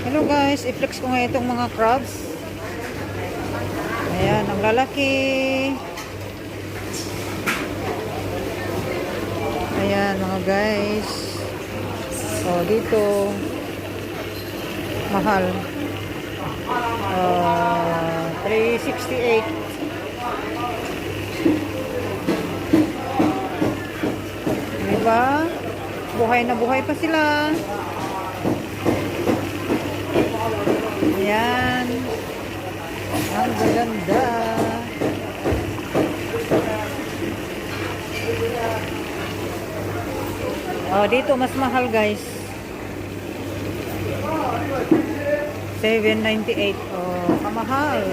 Hello guys, i-flex ko nga itong mga crabs. Ayan, ang lalaki. Ayan mga guys. So dito mahal. 368. Diba? Buhay na buhay pa sila. Ayan. Ang ganda. Oh, dito mas mahal guys. 798. Oh, kamahal.